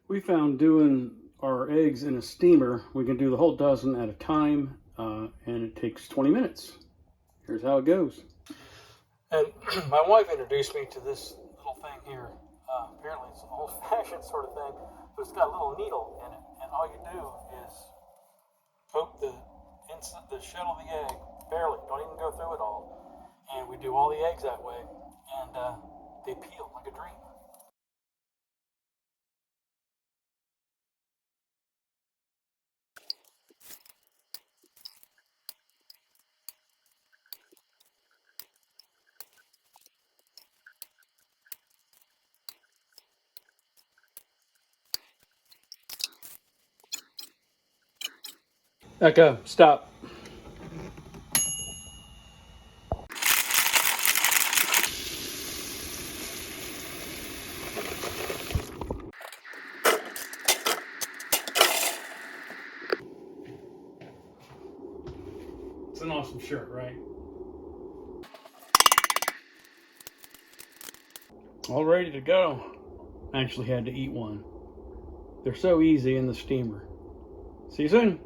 We found doing our eggs in a steamer, we can do the whole dozen at a time, and it takes 20 minutes. Here's how it goes. And my wife introduced me to this little thing here. Apparently it's an old-fashioned sort of thing, but it's got a little needle in it, and all you do is poke the shell of the egg, barely, don't even go through it all, and we do all the eggs that way, and they peel like a dream. Echo, stop. It's an awesome shirt, right? All ready to go. I actually had to eat one. They're so easy in the steamer. See you soon.